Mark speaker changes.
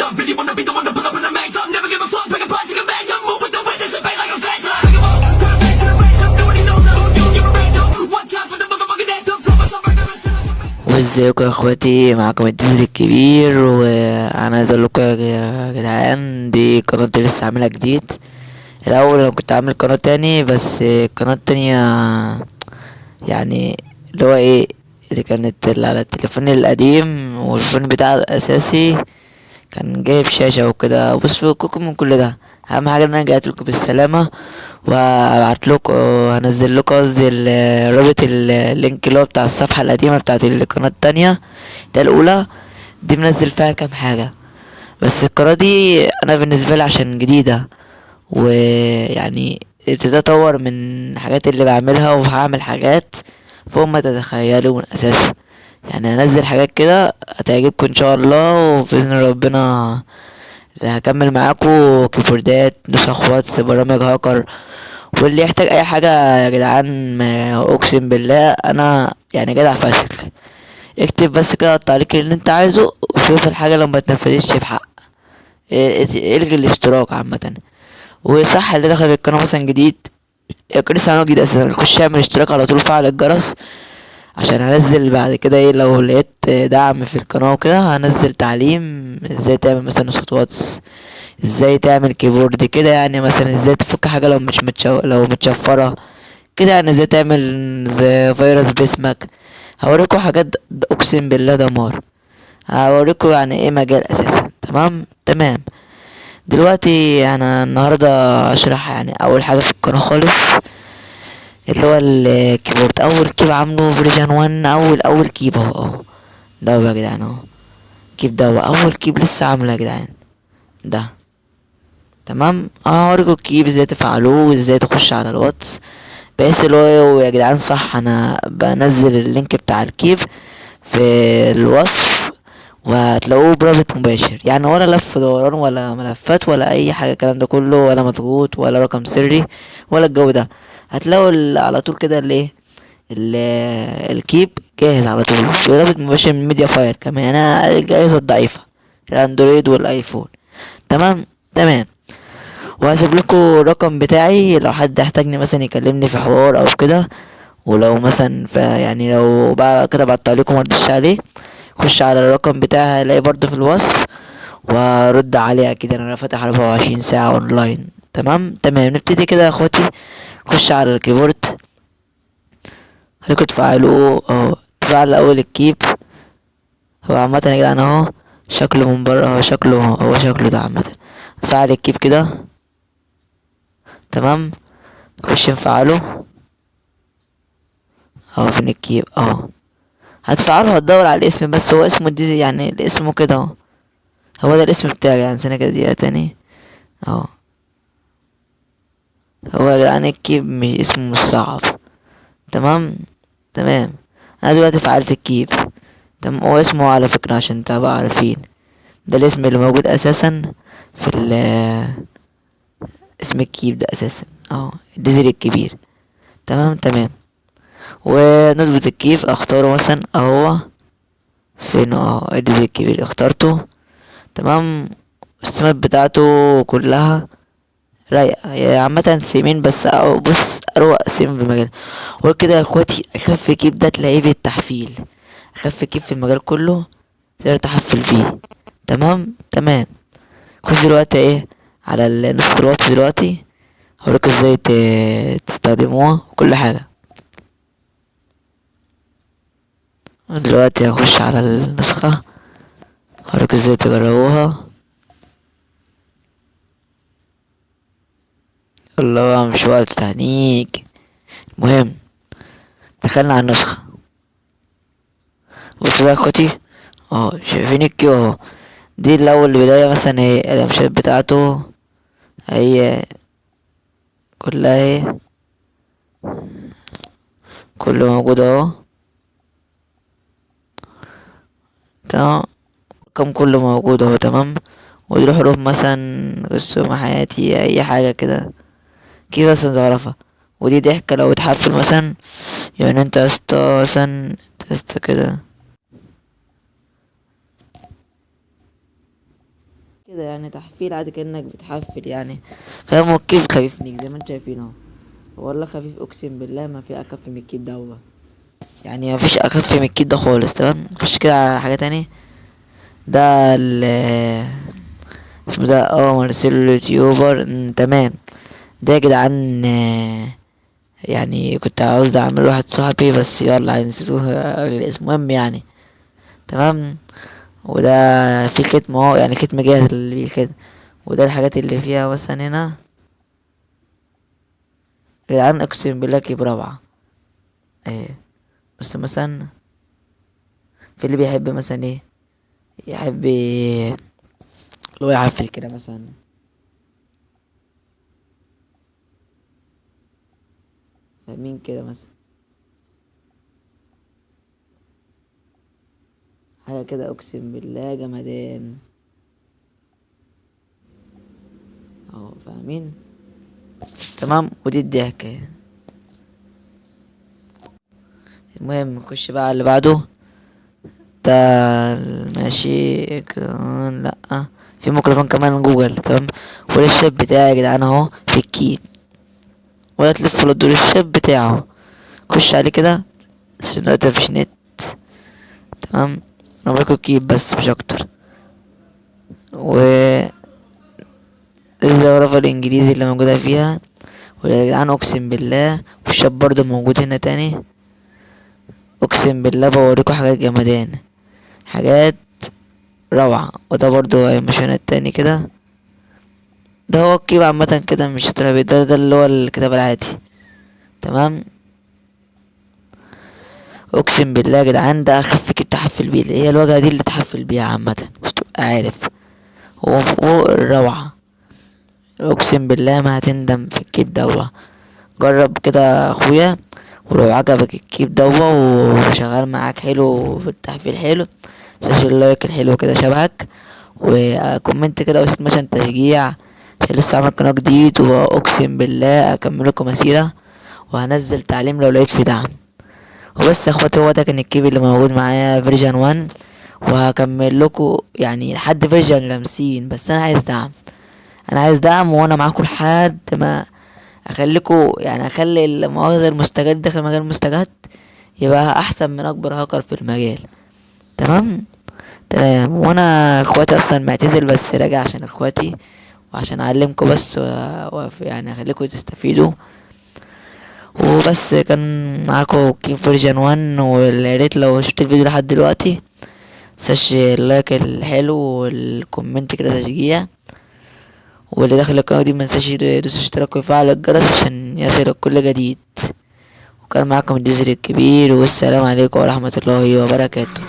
Speaker 1: up. Really wanna be the one to pull up in the main top. Never give a fuck, pick a punch, take a bang up. Move with the wind, dissipate like a phantom. Take a walk, got a bang to the race up. Nobody knows how you give a random. One time for the motherfucking anthem. Drop us some rigorous.
Speaker 2: وازيكم يا اخواتي، معاكم الديزل الكبير. وانا عايز اقول لكم يا جدعان، دي قناتي لسه عاملها جديد. الاول انا كنت عامل قناه تاني، بس القناه التانية يعني اللي هو ايه، اللي كانت اللي على التليفون القديم، والتليفون بتاعي الاساسي كان جايب شاشة وكده. بص، فككم من كل ده، اهم حاجة ان انا رجعت لكم بالسلامة. وهبعت لكم، هنزل لكم قصدي رابط اللينك اللي هو بتاع الصفحة القديمة بتاعت القناة التانية، ده الاولى. دي منزل فيها كام حاجة، بس القناة دي انا بالنسبة لي عشان جديدة، ويعني ابتديت اطور من الحاجات اللي بعملها، وهعمل حاجات فوق ما تتخيلون اساسا. يعني هنزل حاجات كده هتعجبكم ان شاء الله، وباذن ربنا هكمل معاكم كيبوردات، نسخ واتس، برامج هاكر، واللي يحتاج اي حاجه يا جدعان، ما اقسم بالله انا يعني جدع فشخ. اكتب بس كده التعليق اللي انت عايزه، وشوف الحاجه لو ما اتنفذتش بحق الغي الاشتراك عامه. وصح اللي دخل القناه مثلا جديد، لسه عامل جديد اساسا، خش اعمل اشتراك على طول، فعل الجرس عشان هنزل بعد كده ايه، لو لقيت دعم في القناة وكده هنزل تعليم ازاي تعمل مثلا نسخة واتس، ازاي تعمل كيبورد كده، يعني مثلا ازاي تفك حاجة لو مش لو متشفرة كده، يعني ازاي تعمل زي فيروس باسمك. هوريكم حاجات اقسم بالله دمار، هوريكم يعني ايه مجال اساسا. تمام. دلوقتي انا النهاردة اشرح يعني اول حاجة في القناة خالص، اللي هو الكيبورد. اول كيب عامله فيرجن 1، اول كيب اهو ده يا جدعان اهو. كيب ده هو اول كيب لسه عامله يا جدعان ده. تمام، هوريكم الكيب ازاي تفعلوه، وازاي تخش على الواتس، بحيث اللي هو يا جدعان صح، انا بنزل اللينك بتاع الكيب في الوصف، وهتلاقوه برابط مباشر، يعني ولا لف دوران ولا ملفات ولا اي حاجه الكلام ده كله، ولا مضغوط ولا رقم سري ولا الجو ده. هتلاقوا على طول كده الايه، الكيب جاهز على طول، برابط مباشر من ميديا فاير كمان، يعني انا الجهازة الضعيفة الاندرويد والايفون. تمام. وهسيب لكم الرقم بتاعي لو حد يحتاجني مثلا يكلمني في حوار او كده، ولو مثلا يعني لو بقى كده بعت عليكم مردش عليه، خش على الرقم بتاعي هلاقي برضه في الوصف، وارد عليه اكيد، انا فاتح 24 ساعة اونلاين. تمام، نبتدي كده يا اخواتي. خش على الكيبورد، خليكوا تفعلوه اهو، تفعل اول الكيب. هو عامة يا جدعان اهو شكله من بره، هو شكله ده عامة. نفعل الكيب كده، تمام. نخش نفعله اهو، فين الكيب اهو. هتفعله، هتدور على الاسم، بس هو اسمه ديزي، يعني الاسم كده اهو، هو ده الاسم بتاعي. يعني سنة كده دقيقة تاني اهو. هو يا جدعان الكيب مش اسمه، مش صعب. تمام. انا دلوقتي فعلت الكيب، تمام. هو اسمه على فكرة عشان تبقى عارفين، ده الاسم اللي موجود اساسا في اسم الكيب ده اساسا اهو، الديزل الكبير. تمام. ونضبط الكيف، اختاره مثلا اهو، فين اهو الديزل الكبير اخترته. تمام. السمات بتاعته كلها رايقة، هي عامة سيمين بس، أو بص اروق سيم في المجال. وكده يا اخواتي، اخف كيب ده تلاقيه بالتحفيل، اخف كيب في المجال كله تقدر تحفل بيه. تمام. خش دلوقتي ايه على نسخة الواتس دلوقتي، هوريك ازاي تستخدموها وكل حاجة. دلوقتي هنخش على النسخة، هوريك ازاي تجربوها. الله، مش وقت تهنيج. المهم، دخلنا على النسخة. بصوا بقى يا اخواتي اهو، شايفين الكيو اهو. دي الاول البداية مثلا، هي الامشات بتاعته هي كلها اهي، كله موجود اهو. تمام، كم كله موجود اهو. تمام. ودي حروف مثلا، قسم حياتي، اي حاجة كده كيف مثلا تعرفها. ودي ضحكة لو اتحفل مثلا، يعني انت يا اسطى مثلا، انت يا اسطى كده. كده يعني تحفيل عادي كأنك بتحفل يعني، فاهم؟ والكيف خفيف نيك زي ما انتوا شايفين اهو، والله خفيف اقسم بالله، ما في اخف من الكيب ده هو. يعني ما فيش اخف من الكيب ده خالص. تمام، نخش كده على حاجة تانية. ده ال اسمه ده مارسيلو اليوتيوبر. تمام. ده يا جدعان يعني كنت عاوز اعمل واحد صاحبي بس يلا نسيته الاسم، المهم يعني. تمام. وده في ختم اهو، يعني ختم جاهز اللي بيه كده. وده الحاجات اللي فيها مثلا هنا يا جدعان، اقسم بالله كيب روعة. ايه، بس مثلا في اللي بيحب مثلا ايه، يحب اللي هو يحفل كده مثلا. فاهمين كده مثلا، حاجة كده اقسم بالله جمدان اهو، فاهمين؟ تمام. ودي الضحكة. المهم نخش بقى على اللي بعده. ده ماشي كده. لأ، في ميكروفون كمان جوجل. تمام. والشاب بتاعي يا جدعان اهو في الكي، ولا تلف ولا تدور الشاب بتاعه. خش عليه كده عشان دلوقتي مفيش نت. تمام. انا بقول كيب بس مش اكتر. و الزخرفة الانجليزي اللي موجودة فيها. ويا جدعان اقسم بالله والشاب برضه موجود هنا تاني. اقسم بالله بوريكم حاجات جمدان، حاجات روعة. وده برضه مش هنا التاني كده. ده هو الكيب عامة كده، مش هتلاقي ده اللي هو الكتاب العادي. تمام. اقسم بالله يا جدعان ده اخف كيب تحفل بيه، هي الواجهة دي اللي تحفل بيها عامة مش تبقى عارف. هو فوق الروعة، اقسم بالله ما هتندم في الكيب ده. جرب كده يا اخويا، ولو عجبك الكيب ده وشغال معاك حلو في التحفيل حلو، متنساش اللايك الحلو كده شبهك، وكومنت كده بس مثلا تشجيع. عشان لسه عامل قناة جديد، واقسم بالله اكمل لكم مسيرة، وهنزل تعليم لو لقيت في دعم. وبس يا اخواتي، هو ده كان الكيب اللي موجود معايا فيرجن 1، وهكمل لكم يعني لحد فيرجن 50. بس انا عايز دعم، انا عايز دعم، وانا معاكم لحد ما اخليكم يعني اخلي المؤاخذة المستجد داخل مجال المستجد يبقى احسن من اكبر هاكر في المجال. تمام. تمام. وانا اخواتي اصلا معتزل بس راجع عشان اخواتي، وعشان اعلمكم بس يعني اخليكم تستفيدوا. وبس كان معاكم كيم فيرجن 1، ويا ريت لو شفت الفيديو لحد دلوقتي متنساش اللايك الحلو والكومنت كده تشجيع. واللي داخل القناة دي منساش يدوس اشتراك ويفعل الجرس عشان يصلك كل جديد. وكان معاكم الديزل الكبير، والسلام عليكم ورحمة الله وبركاته.